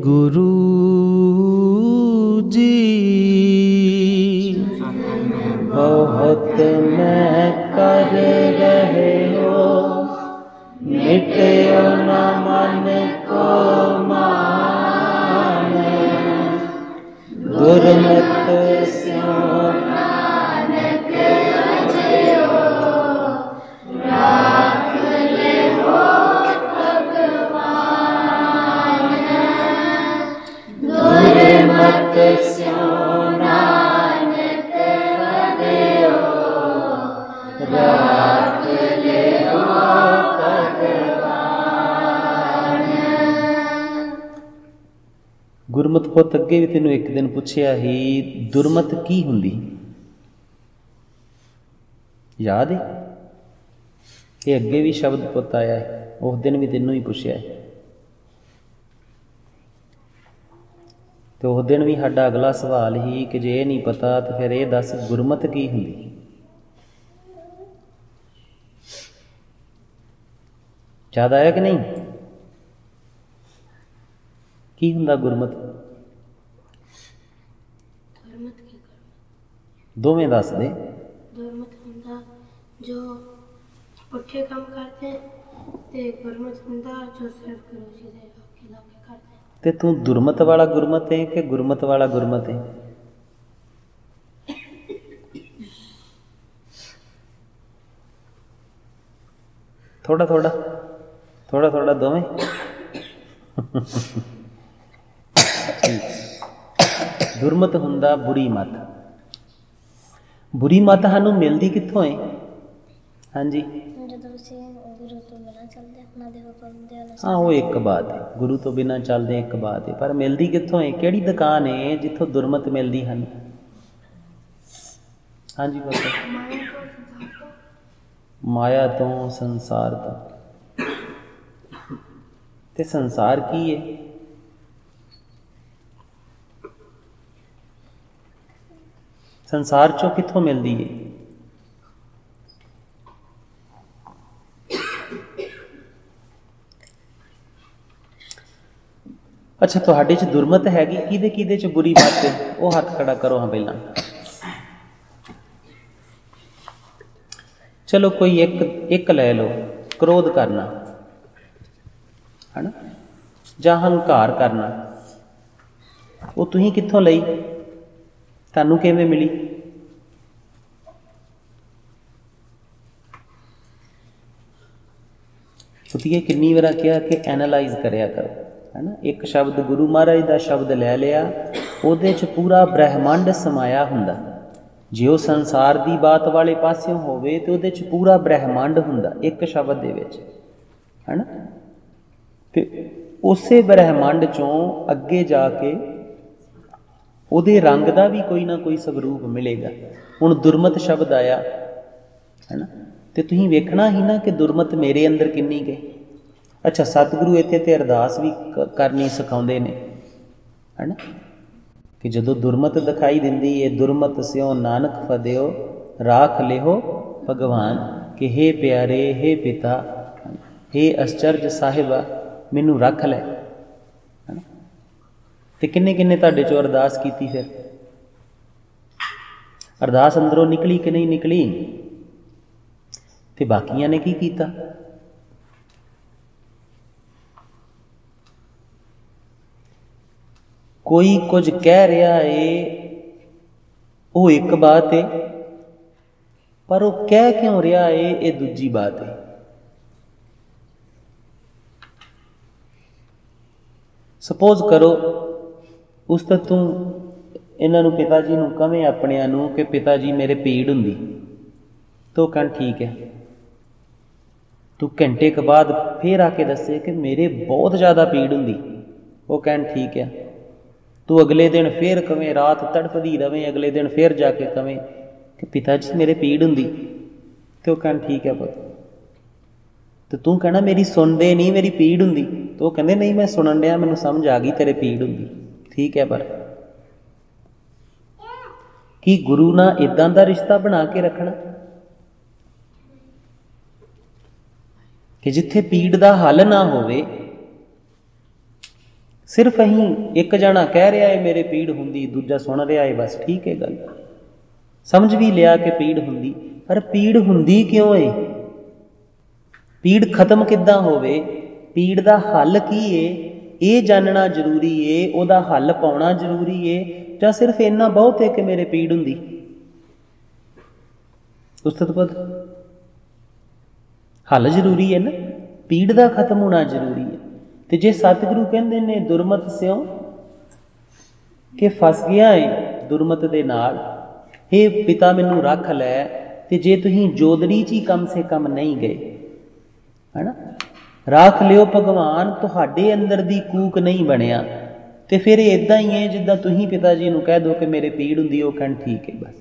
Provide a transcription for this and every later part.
गुरु जी बहुत मैं कर रहे हो, मिट्यो न मन को मान, गुरमत स्यों नानक अजयो, राख ले हो गुरमत स्यों नानक अजयो, राख ले हो भगवान। गुरमत पुत अगे भी तेनों एक दिन पूछया ही, दुरमत की हुंदी याद है? ये अगे भी शब्द पुत आया है, उस दिन भी तेनों ही पूछया है। तो उस दिन भी साडा अगला सवाल ही कि जे नहीं पता तो फिर ये दस गुरमत की हुंदी। याद आया कि नहीं? की हुंदा गुरमत? दोवें दस दे। गुरमत हुंदा जो पुठे काम करते ते गुरमत हुंदा जो सिर्फ गुरु जी दे आखे लाके करते। ते तू दुरमत वाला गुरमत है कि गुरमत वाला गुरमत है? थोड़ा थोड़ा थोड़ा थोड़ा दोवें। दुरमत हुंदा बुरी मत। बुरी मत सानू मिलती कित्थों है? हाँ जी, हाँ वो एक बात है, गुरु तो बिना चलते एक बात है, पर मिलती कित्थों है? किहड़ी दुकान है जिथों दुरमत मिलती हैं? हाँ जी बोलो। माया तो, संसार तो। ते संसार की है? संसार चों कित्थों मिलती है? अच्छा तुहाडे च दुरमत हैगी, किहदे किहदे च बुरी बात है? वो हाथ खड़ा करो हाँ पहला। चलो कोई एक ले लो, क्रोध करना है ना, जां हंकार करना, वो तुसीं कित्थों लई? तुहानूं किवें मिली? पुत्तिए किन्नी वार कहा कि एनालाइज करिया करो, है ना। एक शब्द गुरु महाराज का शब्द लै लिया, उहदे च पूरा ब्रह्मंड समाया हुंदा। जे वो संसार की बात वाले पास्यों होवे तो उहदे च पूरा ब्रह्मंड हुंदा एक शब्द दे विच, है ना। ते उसे ब्रह्मंड चों अगे जाके उहदे रंग का भी कोई ना कोई स्वरूप मिलेगा। हुण दुरमत शब्द आया, है ना, तो तुसीं वेखना ही ना कि दुरमत मेरे अंदर किन्नी गई। अच्छा सतगुरु इत्थे ते अरदास भी करनी सिखाउंदे ने, है ना, कि जदों दुरमत दिखाई दिंदी है, दुरमत स्यों नानक फदियो, राख लिहो भगवान, कि हे प्यारे, हे पिता, हे आश्चर्य साहिबा, मैनू रख लै, है ना। ते किन्ने किन्ने तुहाडे चों अरदास कीती? फिर अरदास अंदरों निकली कि नहीं निकली? ते बाकियां ने की कीता? कोई कुछ कह रहा है, वो एक बात है, पर वो कह क्यों रहा है ये दूजी बात है। सपोज करो उस तो तू इन्हों पिता जी नूं कवें अपने नूं कि पिता जी मेरे पीड़ हुंदी, तो कहण ठीक है। तू घंटे के बाद फिर आके दसे कि मेरे बहुत ज़्यादा पीड़ हुंदी, वो कहण ठीक है। तू अगले दिन फिर कवें, रात तड़फदी रवें, अगले दिन फिर जाके कवें कि पिता जी मेरे पीड़ हुंदी, तो कहण ठीक है पुत। तो तू कहना मेरी सुनदे नहीं, मेरी पीड़ हुंदी, तो कहंदे नहीं मैं सुनन दिया, मैनूं समझ आ गई तेरे पीड़ हुंदी, ठीक है। पर कि गुरु नाल इदां दा रिश्ता बना के रखना कि जिथे पीड़ दा हल ना होवे, सिर्फ अहीं एक जना कह रहा है मेरे पीड़ हुंदी, दूजा सुन रहा है, बस ठीक है गल, समझ भी लिया कि पीड़ हुंदी, पर पीड़ हुंदी क्यों है? पीड़ खत्म किद्दां होवे? पीड़ दा हल की है ये जानना जरूरी है, उहदा हल पाउणा जरूरी है, जां सिर्फ इन्ना बहुत है कि मेरे पीड़ हुंदी? उस्ताद पद हल जरूरी है ना, पीड़ दा खत्म होना जरूरी है। तो जे सतगुरु कहंदे ने दुरमत स्यों कि फस गया है दुरमत दे नाल, हे पिता मैनू रख लै, ते जे तुसीं जोदड़ी च ही कम से कम नहीं गए, है ना, राख लियो भगवान, तुहाडे अंदर दी कूक नहीं बनिया, तो फिर इदां ही है जिद्दां तुसीं पिता जी नूं कह दो कि मेरे पीड़ हुंदी, ओह कहण ठीक है बस,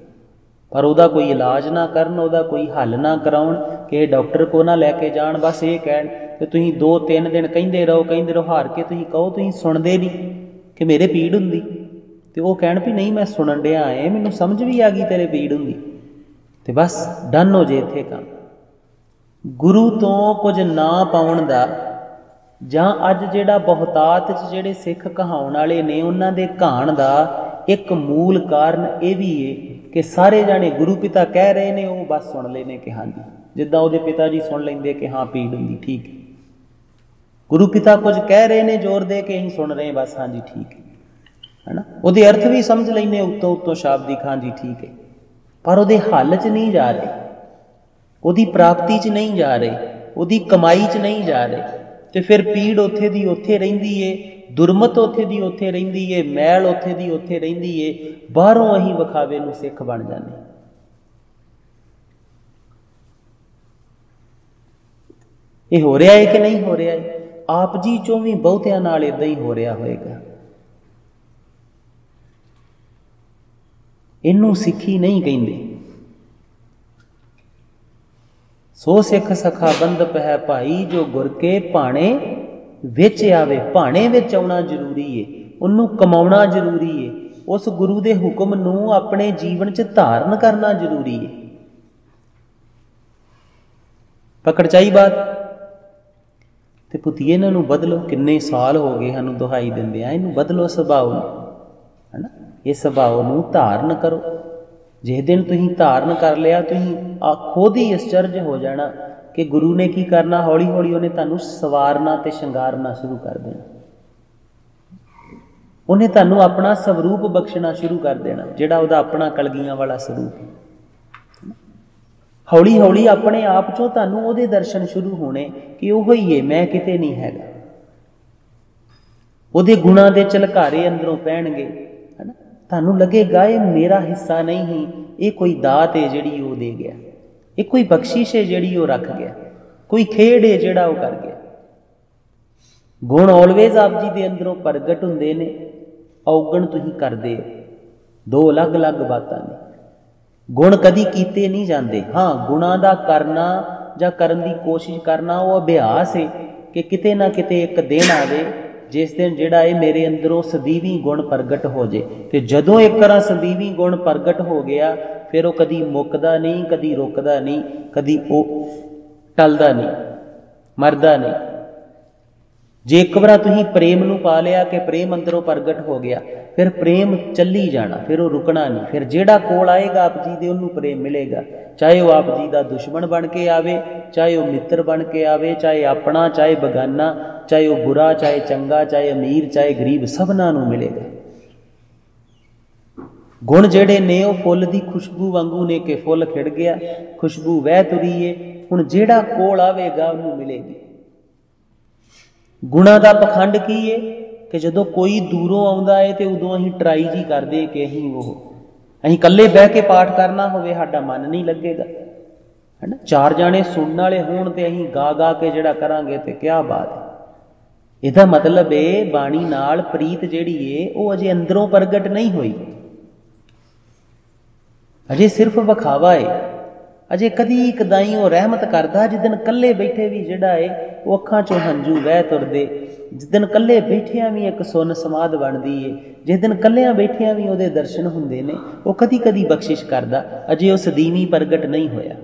पर उहदा कोई इलाज ना करन, उहदा कोई हल ना कराउण, कि डॉक्टर को ना लैके जाण, बस ये कहण कि तुसीं 2-3 दिन कहिंदे रहो हार के तुसीं कहो, तुसीं सुणदे नहीं कि मेरे पीड़ हुंदी, तो वह कहण भी नहीं मैं सुणन डिया है, मैनूं समझ भी आ गई तेरे पीड़ हुंदी, तो बस डन हो जे इत्थे काम। गुरु तो कुछ ना पाउण दा जां अज जिहड़ा बहुतात च जिहड़े सिख कहाउण वाले ने उन्हां दे कहाण दा एक मूल कारण यह भी है कि सारे जाने गुरु पिता कह रहे ने, वो बस सुन लेने कि हाँ जी, जिद्दां उहदे पिता जी सुन लेंदे कि हाँ पीड़ हुंदी, ठीक है। गुरु पिता कुछ कह रहे ने जोर दे के असीं सुन रहे हैं, बस हाँ जी ठीक है ना, उहदे अर्थ भी समझ लैंदे उत्तों उत्तों शाब्दिक, हाँ जी ठीक है, पर उहदे हल च नहीं जा रहे, उहदी प्राप्ति च नहीं जा रहे, उहदी कमाई च नहीं जा रहे, तो फिर पीड़ उत्थे दी उत्थे रहिंदी है, दुरमत उत्थे दी उत्थे रहिंदी है, मैल उत्थे दी उत्थे रहिंदी है, बाहरों अहीं विखावे नूं सिख बन जाने। ये हो रहा है कि नहीं हो रहा है? आप जी चों भी बहुतियां नाल इदां ही हो रहा होएगा। इनू सिੱਖੀ नहीं कहिंदे। सो सिख सखा बंद पै भाई, जो गुर के भाणे विच आवे। भाणे विच आउणा जरूरी है, उन्नू कमाउणा जरूरी है, उस गुरु दे हुक्म नू अपने जीवन च धारण करना जरूरी है। पकड़ चाही बात। ते पुतिए इन्हां नू बदलो, किन्ने साल हो गए सानू दुहाई दिंदे आ, इनू बदलो सुभाव नू, है ना, ये सुभाव नू धारण करो। जिस दिन तुसीं धारण कर लिया, तुसीं खुद ही आश्चर्य हो जाना कि गुरु ने की करना, हौली हौली उन्हें तुहानू सवारना ते शंगारना शुरू कर देना, उन्हें तुहानू अपना स्वरूप बख्शना शुरू कर देना, जिहड़ा उहदा अपना कलगियां वाला स्वरूप है। हौली हौली अपने आप चों तुहानू उहदे दर्शन शुरू होने कि ओह ही है, मैं किते नहीं हैगा। उहदे गुणां दे झलकारे अंदरों पैणगे, है ना, तुहानू लगेगा ये मेरा हिस्सा नहीं ही, ये कोई दात है जिहड़ी वो दे गया, ये कोई बख्शिश है जिहड़ी वो रख गया, कोई खेड है जिहड़ा वो कर गया। गुण ऑलवेज आप जी दे अंदरों प्रगट हुंदे ने, औगण तुसीं करदे हो, दो अलग अलग बातां ने। गुण कदी कीते नहीं जाते। हाँ, गुणां दा करना जां करन दी कोशिश करना वो अभ्यास है कि किते ना किते एक दिन आवे जिस दिन जिहड़ा है मेरे अंदरों सदीवी गुण प्रगट हो जाए, तो जदों एक बार सदीवी गुण प्रगट हो गया फिर वो कदी मुकदा नहीं, कदी रुकदा नहीं, कदी वो टलदा नहीं, मरदा नहीं। जे एक बार तुसीं प्रेम नूं पा लिया कि प्रेम अंदरों प्रगट हो गया, फिर प्रेम चली जाना, फिर वो रुकना नहीं। फिर जिहड़ा कोल आएगा आप जी दे उन्नूं प्रेम मिलेगा, चाहे वो आप जी दा दुश्मन बन के आवे, चाहे वो मित्र बन के आवे, चाहे अपना चाहे बगाना, चाहे वो बुरा चाहे चंगा, चाहे अमीर चाहे गरीब, सबना नूं मिलेगा। गुण जिहड़े ने वो फुੱਲ दी खुशबू वांगू ने कि फुੱਲ खिड़ गया, खुशबू वह तुरी है, हुण जिहड़ा कोल आवेगा उन्नूं मिलेगी। गुणा का पखंड की है कि जदों कोई दूरों आउंदा है तो उदों असीं ट्राई जी करदे कि असीं कल्ले बह के पाठ करना होवे साडा मन नहीं लगेगा, है ना। चार जाने सुनने वाले होण ते असीं गा गा के जिहड़ा करांगे ते क्या बात है। इहदा मतलब है बाणी नाल प्रीत जिहड़ी है वो अजे अंदरों प्रगट नहीं हुई, अजे सिर्फ विखावा है। अजे कदी कदाई वो रहमत करदा जिस दिन कल्ले बैठे भी जिहड़ा है वो अखां चों हंझू वह तुरदे, जिस दिन कल्ले बैठिया भी एक सुन समाध बनदी है, जिस दिन कल्लियां बैठिया भी उहदे दर्शन हुंदे ने, वो कदी कदी बख्शिश करदा, अजे वो सदीवी प्रगट नहीं होया।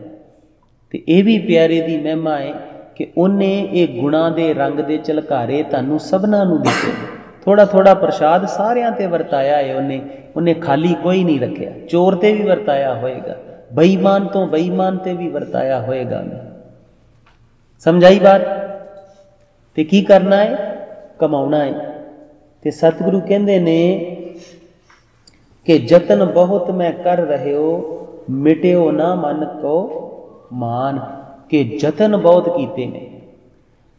ते ये भी प्यारे दी महिमा है कि उन्हें ये गुणां दे रंग दे झलकारे तुहानू सबना नू दिसे, थोड़ा थोड़ा प्रसाद सारियां ते वरताया है उन्हें खाली कोई नहीं रखिया। चोर ते भी वरताया होएगा, बेईमान तो बेईमान ते भी वरताया होएगा। समझाई बात? ते की करना है? कमाउना है। ते सतगुरु कहंदे ने कि जतन बहुत मैं कर रहे हो, मिट्यो ना मन को मान। के जतन बहुत कीते ने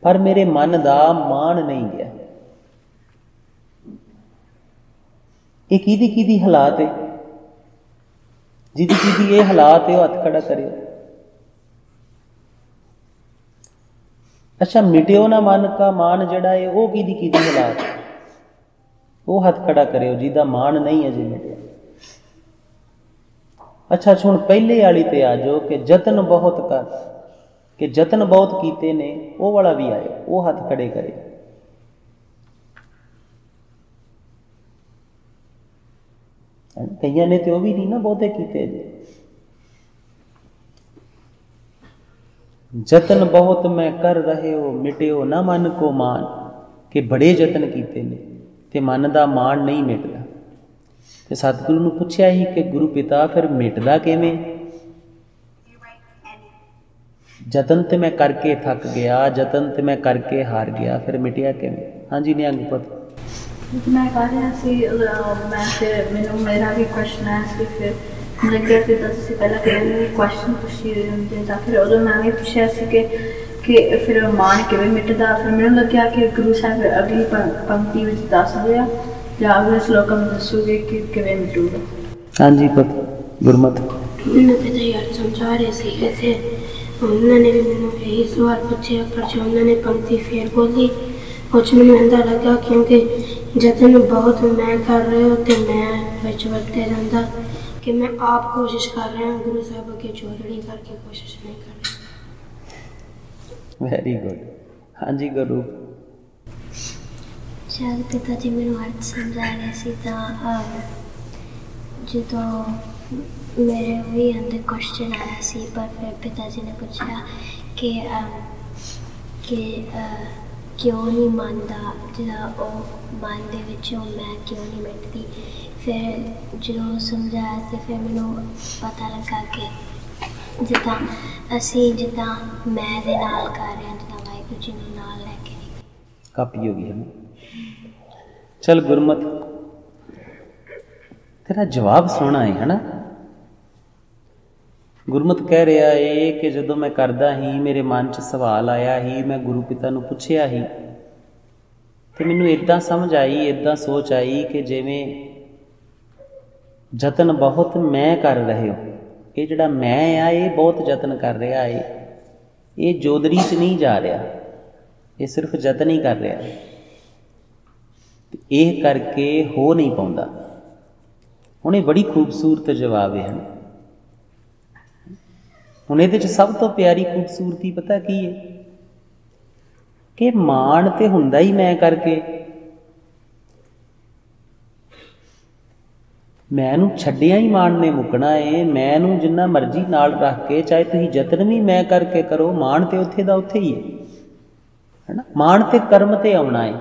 पर मेरे मन दा मान नहीं गया। ये किदी हालात है? जिदी ये हालात है, हथ खड़ा करियो। अच्छा, मिट्यो ना मन का मान जड़ा है वो किदी हालात है? वो हथ खड़ा करियो जिदा मान नहीं है जी मिट्या। अच्छा हुण पहले वाली ते आ जाओ कि जतन बहुत कर, कि जतन बहुत कीते ने, वो वाला भी आए, वो हथ खड़े करे। कईयां ने तो भी नहीं ना बहुते कीते। जतन बहुत मैं कर रहे हो, मिट्यो ना मन को मान। कि बड़े जतन कीते ने ते मन दा मान नहीं मिटदा। ते सतगुरु नूं पुछया ही कि गुरु पिता फिर मिटदा किवें? जतन ते मैं करके थक गया, जतन ते मैं करके हार गया, फिर मिटिया किवें? हाँ जी निहंग पुत। मैं कह रहा सी मैं फिर मैनू मेरा भी क्वेश्चन है सी फिर लगे कि तुसीं पहला क्वेश्चन पुछी दिंदा, फिर उदों मैं भी पुछया सी कि फिर मान किवें मिटदा। फिर मैनू लग्या कि गुरु साहब अगली पंक्ति विच दस दिया या अगले श्लोक में दसोगे कि किवें मिटूगा। हाँ जी पुत गुरमत। मैंने पिता यार समझा रहे सी कैसे, उन्होंने भी मैंने यही सवाल पूछे पर जो उन्होंने पंक्ति फिर बोली कुछ मैंने अंदर लगा क्योंकि जतन बहुत मैं कर रहे हो तो मैं बच बढ़ते जाता कि मैं आप कोशिश कर रहे हैं, गुरु साहब के चोरड़ी करके कोशिश नहीं कर रहे। Very good. हाँ जी गुरु। शायद पिता जी मैंने अर्थ समझा रहे सी जो मेरे भी अंदर क्वेश्चन आया सी, पर फिर पिताजी ने पूछा कि क्यों नहीं मानता जिदा मन दे विचों मैं क्यों नहीं मिटती। फिर जो समझाया तो फिर मैनू पता लगा कि जिदा असी जिदा मैं दे नाल कर रहे हैं, जिदा वाहिगुरू जी नूं नाल लैके नहीं। कापी होगी है ना। चल गुरमत तेरा जवाब सोना है ना। गुरमत कह रहा है कि जदों मैं करदा ही मेरे मन च सवाल आया ही, मैं गुरु पिता नूं पुछया ही तो मैनू इदां समझ आई, इदां सोच आई कि जिवें जतन बहुत मैं कर रहे हो, ये जिहड़ा मैं आ ये बहुत जतन कर रहा है, ये जोदरी च नहीं जा रहा, ये सिर्फ जतन ही कर रहा है, यह करके हो नहीं पाउंदा। हुण ये बड़ी खूबसूरत जवाब है। हुण इहदे च सब तो प्यारी खूबसूरती पता की है कि मान ते हुंदा ही मैं करके, मैनू छड्डिया ही मान ने मुकना है। मैनू जिन्ना मर्जी नाल रख के चाहे तुसीं जतन भी मैं करके करो, मान ते उत्थे दा उत्थे ही है ना। मान ते कर्म ते आउणा है।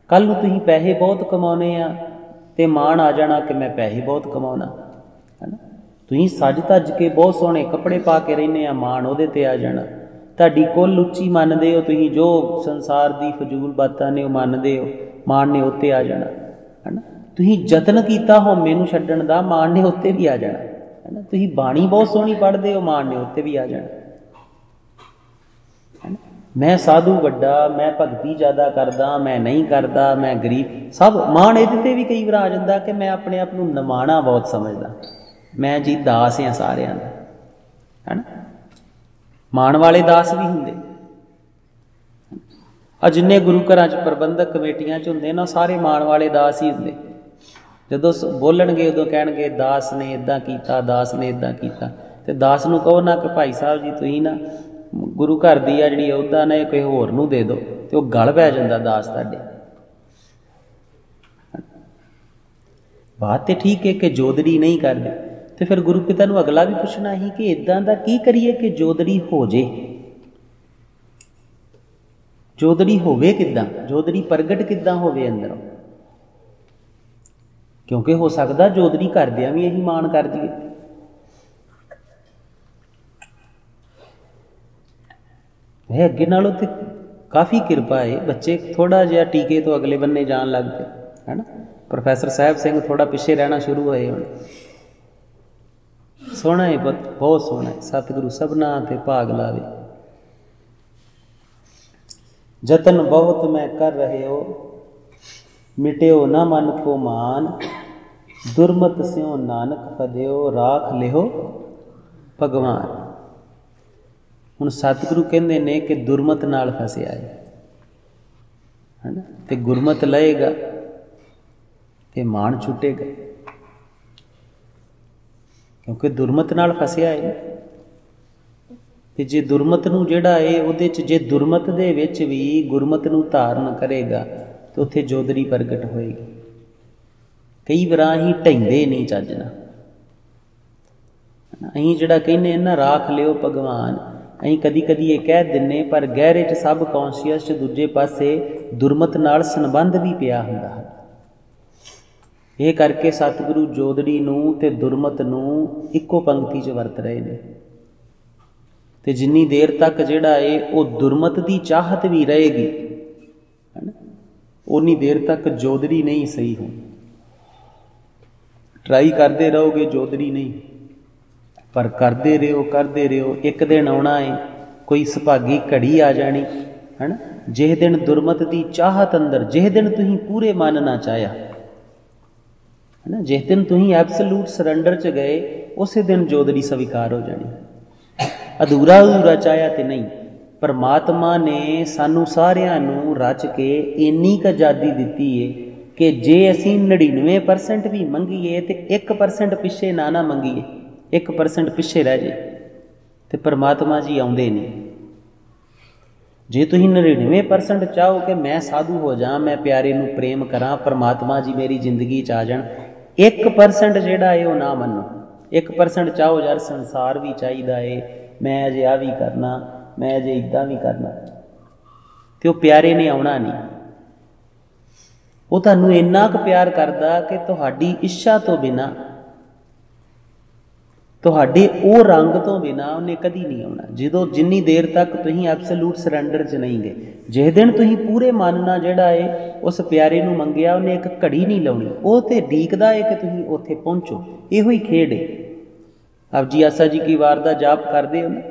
कल नूं तुसीं पैसे बहुत कमाउने आ ते मान आ जाना कि मैं पैसे बहुत कमाउणा है ना। तुसीं सज धज के बहुत सोहणे कपड़े पा के रहने आ, मान उहदे ते आ जाना। तुहाडी कुल उच्ची मनदे हो तुसीं, जो संसार दी फजूल बातां ने मनदे हो, मान ने उत्ते आ जाना है ना। तुसीं जतन कीता हौमे नूं छड्डण दा, मान ने उत्ते भी आ जाना है ना। तुसीं बाणी बहुत सोहणी पढ़दे हो, मान ने उत्ते भी आ जाना है ना। मैं साधु वड्डा, मैं भगती ज़्यादा करदा, मैं नहीं करदा, मैं गरीब, सब मान इहदे ते भी कई बार आ जांदा कि मैं अपने आप नूं नमाणा बहुत समझदा, मैं जी दास हाँ सारिਆਂ ਦਾ है ना। मान वाले दास भी हुंदे आ, जिन्ने गुरु घरां च प्रबंधक कमेटियां च हुंदे ना सारे मान वाले दास ही हुंदे। जदों बोलणगे उदों कहणगे दास ने इदां कीता, दास ने इदां कीता, ते दास नूं कहो ना कि भाई साहब जी तुसीं ना गुरु घर दी आ जिहड़ी अहुदा ना कोई होर नूं दे दो, ते ओह गल पै जांदा दास तुहाडे। बात तो ठीक है कि जोदड़ी नहीं करदे, तो फिर गुरु पिता नूं अगला भी पुछना ही कि इदां दा की करिए कि जोदड़ी हो जे। जोदड़ी होवे किदां, जोदड़ी प्रगट किदां होवे अंदरों क्योंकि हो सकता जोदरी करदियां भी यही मान कर दिए। वह अगे नालों तो काफ़ी किरपा है, बच्चे थोड़ा जिहा टीके तो अगले बन्ने जान लग पे है ना। प्रोफैसर साहब सिंह थोड़ा पिछे रहना शुरू होए हुण। सोहना है पुत, बहुत सोहना है। सतगुरु सबना ते भाग लावे। जतन बहुत मैं कर रहे हो, मिट्यो न मन को मान, दुर्मत स्यों नानक फदेओ, राख लिहो भगवान। हुण सतगुरु कहंदे ने कि दुर्मत नाल फसिया है ना, ते गुरमत लएगा ते मान छुटेगा, क्योंकि दुरमत नाल फसिया है। ते जे दुरमत नूं जिहड़ा है उहदे च जे दुरमत दे विच भी गुरमत नूं धारण करेगा तो उत्थे जोदरी प्रगट होएगी। कई वार असीं ढैंदे नहीं चज्जना, असीं जिहड़ा कहने ना राख लिओ भगवान, असीं कदी कदी ये कह दिंने, पर गहरे च सब कॉन्शियस च दूजे पासे दुरमत नाल संबंध भी पिया हुंदा है। ये करके सतगुरु जोदड़ी नूं ते दुरमत नूं इक्को पंक्ति च वरत रहे ने। ते जिन्नी देर तक जिहड़ा है वो दुरमत की चाहत भी रहेगी है ना, उन्नी देर तक जोदड़ी नहीं सही हो। ट्राई करते रहोगे जोदड़ी नहीं, पर करते रहो, एक दिन आना है कोई सुभागी घड़ी आ जानी है ना, जिस दिन दुरमत की चाहत अंदर, जिस दिन तुसीं पूरे मन ना चाहया है ना, जिस दिन तुसीं एब्सोल्यूट सरैंडर च गए उस दिन जोदड़ी स्वीकार हो जानी। अधूरा अधूरा चाहया तो नहीं। परमात्मा ने सानू सारियां नू रच के इन्नी क आज़ादी दिती है कि जे असीं 99% भी मंगीए तो 1% पिछे ना मंगीए, 1% पिछे रह जाए तो परमात्मा जी आउंदे नहीं। जे तुसीं 99% चाहो कि मैं साधु हो जा, मैं प्यारे नू प्रेम करा, परमात्मा जी मेरी जिंदगी च आ जाण, 1% जिहड़ा है वो ना मनो। 1% चाहो यार संसार भी चाहिदा है, मैं अजे आ भी करना, मैं अजे इदां भी करना, तो वो प्यारे ने आउणा नहीं। वो तुहानू इन्ना क प्यार करदा कि तुहाडी इच्छा तो बिना, तुहाडे वो रंग तो बिना उन्हें कदी नहीं आउणा। जदों जिन्नी देर तक तुसीं एब्सोल्यूट सरैंडर च नहीं गए, जिस दिन तुसीं पूरे मन नाल जिहड़ा है उस प्यारे नू मंगिया, उन्हें एक घड़ी नहीं लाउणी। वो तो ढीकदा है कि तुसीं उत्थे पहुंचो। इहो ही खेड है। आप जी आसा जी की वार दा जाप करदे हो ना,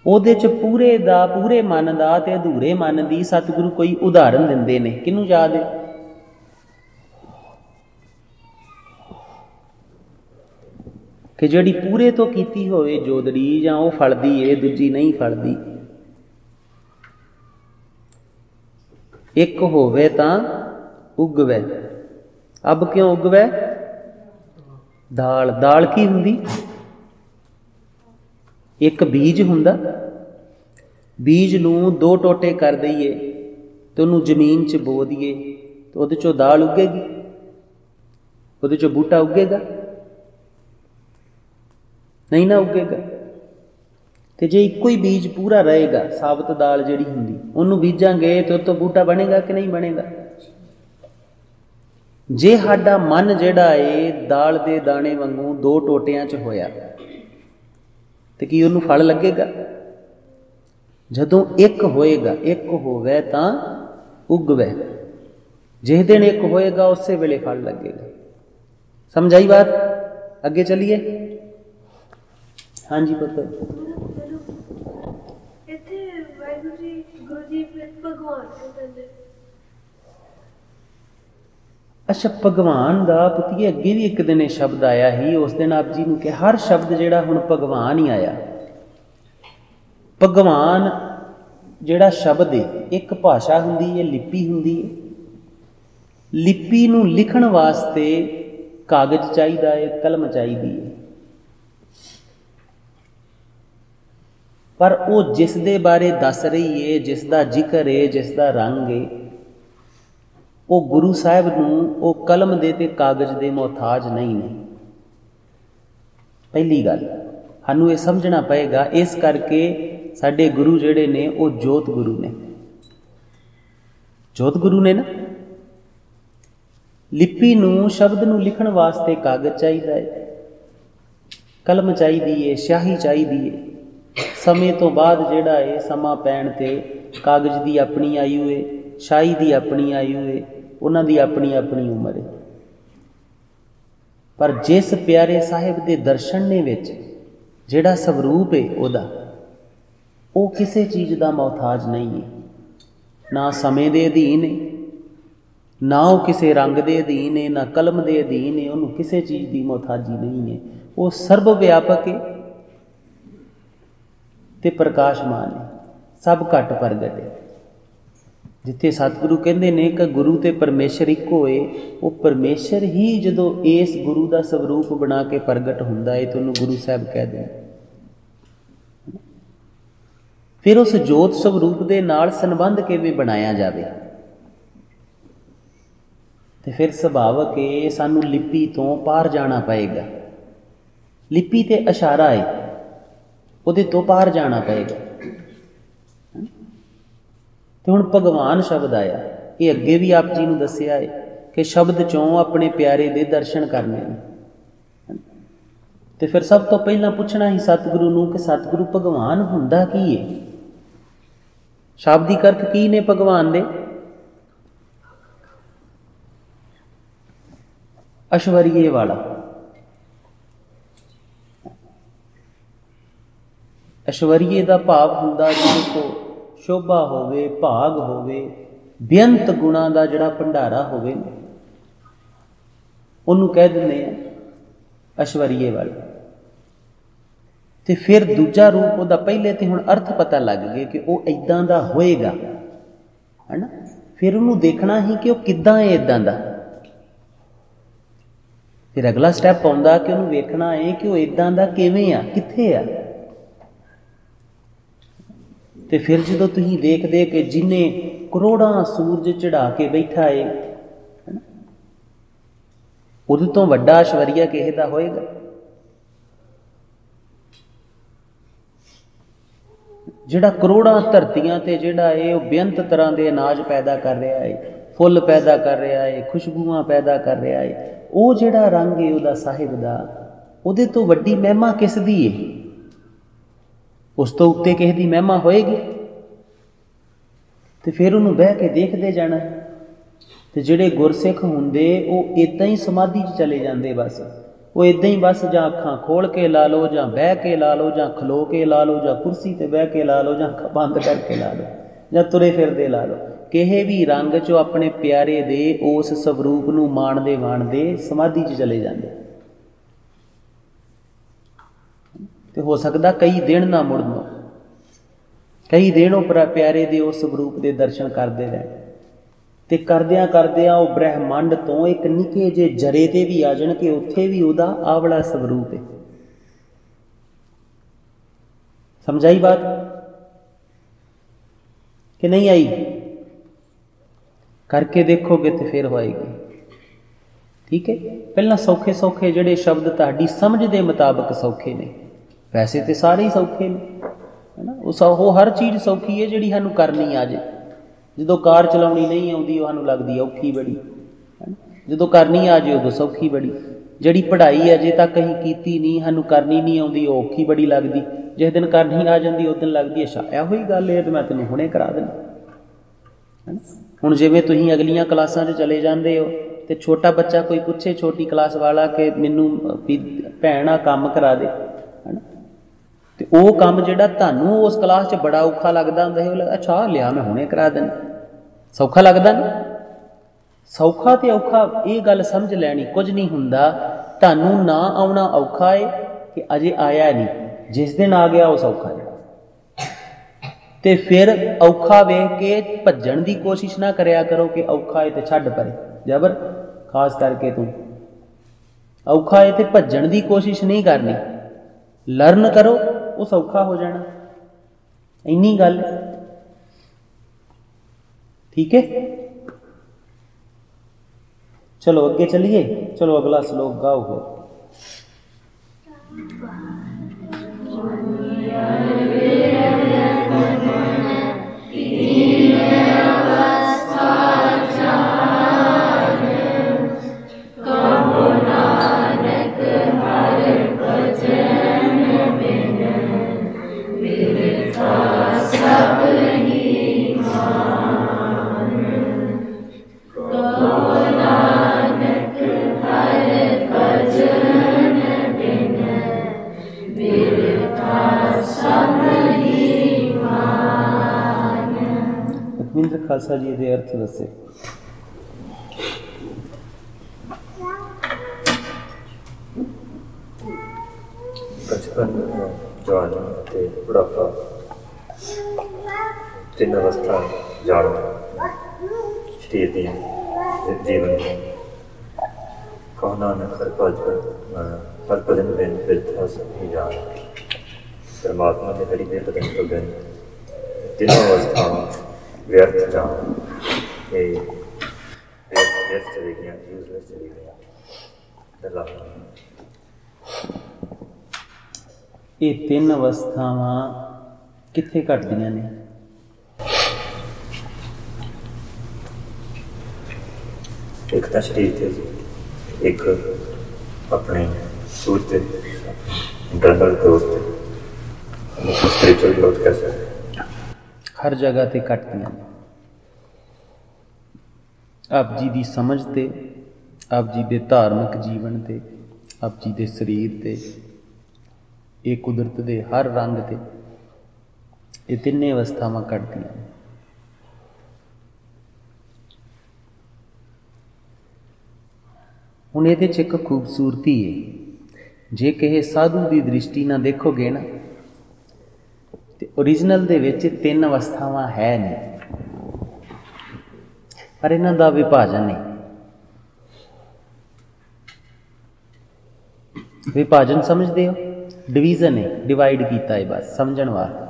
ਉਹਦੇ ਚ पूरे मन का ते अधूरे मन की सतगुरु कोई उदाहरण दिंदे ने। किनू याद है? कि जिहड़ी पूरे तो कीती होवे जोदड़ी जां वो फलदी है, दूजी नहीं फलदी। एक होवे तां उगवे। अब क्यों उगवे? दाल। दाल की हुंदी? एक बीज हुंदा। बीज नूं 2 टोटे कर दईए तो उन्होंने जमीन च बो दईए तो उहदे चों दाल उगेगी, उहदे चों बूटा उगेगा? नहीं ना उगेगा। तो जे इक्को ही बीज पूरा रहेगा, साबत दाल जिहड़ी हुंदी, उहनूं बीजांगे तो उस तों बूटा बनेगा कि नहीं बनेगा? जे साडा मन जिहड़ा है दाल दे दाणे वांगू 2 टोटियां च होया तो की उन्होंने फल लगेगा? जदों एक होएगा, एक होवे तां उगवे। जिस दिन एक होएगा उस वेले फल लगेगा। समझ आई बात? अगे चलिए। हाँ जी पुत्र। अच्छा, भगवान का पुत्तिए अगे भी एक दिन शब्द आया ही, उस दिन आप जी ने हर शब्द जिहड़ा हुण भगवान ही आया। भगवान जिहड़ा शब्द है एक भाषा हुंदी है, लिपि हुंदी है। लिपि नूं लिखण वास्ते कागज चाहिदा है, कलम चाहिदी है, पर वो जिस दे बारे दस रही है, जिसका जिक्र है, जिसका रंग है, वो गुरु साहिब नूं वो कलम दे ते कागज दे मोहताज नहीं ने। पहली गल सानूं ये समझना पएगा। इस करके साडे गुरु जिहड़े ने वो जोत गुरु ने। जोत गुरु ने ना, लिपि नूं शब्द नूं लिखण वास्ते कागज चाहिदा है, कलम चाहिदी है, स्याही चाहिदी है। समय तो बाद जिहड़ा है समा पैण ते कागज दी अपनी आयु है, शाही दी अपनी आयु है, उन्हां दी अपनी अपनी उम्र है। पर जिस प्यारे साहिब दे दर्शन ने विच जिहड़ा स्वरूप है उहदा, वो किसी चीज़ का मोहताज नहीं है, ना समय के अधीन है, ना वो किसी रंग के अधीन है, ना कलम के अधीन है, उन्होंने किसी चीज़ की मोहताजी नहीं है। वो सर्व व्यापक है ते प्रकाशमान है, सब घट प्रगट है। जिथे सतगुरु कहते हैं कि गुरु ते परमेश्वर एक होए, वो परमेश्वर ही जदों इस गुरु का स्वरूप बना के प्रगट हुंदा है तो उन्होंने गुरु साहब कह दें। फिर उस जोत स्वरूप के नाल संबंध किवें बनाया जाए, तो फिर सुभावक है सानू लिपि तो पार जाना पएगा। लिपि ते इशारा है, उहदे तो पार जाना पएगा। तो हुण भगवान शब्द आया, ये अगे भी आप जी नूं दस्सिया है कि शब्द चों अपने प्यारे दे दर्शन करने हैं। तो फिर सब तो पहला पूछना ही सतगुरु नूं कि सतगुरु भगवान हुंदा की है, शाब्दिक अर्थ की ने भगवान दे? ऐश्वर्य वाला। ऐश्वर्य का भाव हुंदा जिहदे को शोभा होवे, भाग होवे, बेअंत गुणा का जिहड़ा भंडारा होवे, उन्होंने कह दिंदे आ ऐश्वर्य वाला। तो फिर दूजा रूप उहदा, पहले तो हुण अर्थ पता लग गए कि वह इदां दा होएगा, है ना। फिर उन्होंने देखना ही कि वह किदां है इदां दा। फिर अगला स्टैप आउंदा कि उन्होंने वेखना है कि वह इदां दा किवें आ, कित्थे आ। तो फिर जो तुसीं देखदे कि जिन्हें करोड़ां सूरज चढ़ा के बैठा है, उहदे तो वड्डा ऐश्वर्य किसे दा होएगा? जिहड़ा करोड़ां धरतियां ते जिहड़ा है वो बेअंत तरह के अनाज पैदा कर रहा है, फुल पैदा कर रहा है, खुशबूआं पैदा कर रहा है, वो जिहड़ा रंग है उहदा साहिब दा, उहदे तो वड्डी महिमा किस दी है? उस तो उत्ते किसी की महिमा होएगी। तो फिर उन्होंने बह के देखते जाना। तो जिहड़े गुरसिख हुंदे वो इदां ही समाधि च चले जाते, बस वो इदां ही बस जां अखां खोल के ला लो, जां बह के ला लो, जां खलो के ला लो, जां कुर्सी ते बह के ला लो, जां अखां बंद करके ला लो, जां तुरे फिरदे ला लो, किसी भी रंग चो अपने प्यारे दे उस स्वरूप नूं माणदे माणदे समाधि च चले जाते। तो हो सकता कई दिन ना मुड़नो, कई दिन वो प्यारे दे उस स्वरूप के दर्शन करते रहे। तो करद्या करद्या वो ब्रह्मंड तो एक निके जे जरे ते भी आ जाण कि उत्थे भी उहदा आवड़ा स्वरूप है। समझाई बात कि नहीं आई? करके देखोगे तो फिर होएगी। ठीक है, पहला सौखे सौखे जिहड़े शब्द तुहाडी समझ दे मुताबिक सौखे ने, वैसे तो सारे ही सौखे ने, है ना। वो हर चीज़ सौखी है जिहड़ी सानूं करनी आ जाए। जो कार चलाउणी नहीं आउंदी सानूं लगदी औखी बड़ी, है ना। जो करनी आ जाए उदों सौखी बड़ी। जिहड़ी पढ़ाई अजे तक असीं कीती नहीं, सानूं करनी नहीं आउंदी, वो औखी बड़ी लगदी। जिस दिन करनी आ जाती उस दिन लगदी अच्छा इहो ही गल है तो मैं तैनूं हुणे करा देना, है ना। हुण जिवें तुसीं अगलियां क्लासां 'च चले जांदे हो तो छोटा बच्चा कोई पुछे छोटी क्लास वाला कि मैनूं भैण आ काम करा दे, है ना। तो वो काम जिहड़ा तुहानूं उस क्लास 'च बड़ा औखा लगदा हुंदा है, अच्छा लिया मैं हुणे करा देना, सौखा लगदा ना। सौखा तो औखा ये गल समझ लैनी कुछ नहीं हुंदा। तुहानूं ना आउणा औखा है कि अजे आया नहीं, जिस दिन आ गया वो सौखा है। तो फिर औखा वेख के भज्जण की कोशिश ना करया करो कि औखा है तो छड्ड परे, जबर खास करके तू औखा है तो भज्जण की कोशिश नहीं करनी, लर्न करो वो सौखा हो जाना, इन्नी गल। ठीक है, चलो अगे चलिए। चलो अगला श्लोक गाओ फिर। ਮਿੰਦਰ ਖਾਲਸਾ ਜੀ ਦੇ ਅਰਥ ਦੱਸੇ। बचपन, जवानी ते बुढ़ापा तीन अवस्था जान शरीर दी जीवन कहना न हर भजन बिन बिरथा सभी जान परमात्मा के हरि दे भजन तो बिन तीनों अवस्था व्यर्थ जान ये व्यर्थ चली गया, यूजलेस चली गया। ਇਹ ਤਿੰਨ ਅਵਸਥਾਵਾਂ ਕਿੱਥੇ ਘਟਦੀਆਂ ਨੇ? एक तो शरीर से, एक अपने सूझ से, इंटरनल ग्रोथ से, स्पिरिचुअल ग्रोथ कह सकते। हर जगह ते घटदियां ने। आप जी दी समझ ते, आप जी दे धार्मिक जीवन ते, आप जी दे शरीर ते, ये कुदरत दे हर रंग ते ये तिन्ने अवस्थावां घटदियां ने। हुण इहदे च एक खूबसूरती है, जे किसी साधु की दृष्टि नाल देखोगे ना तो ओरिजिनल दे विच तीन अवस्थावां है नहीं, पर इन्हां दा विभाजन है। विभाजन समझदे हो? डिवीजन है, डिवाइड किया है बस समझण वास्ते।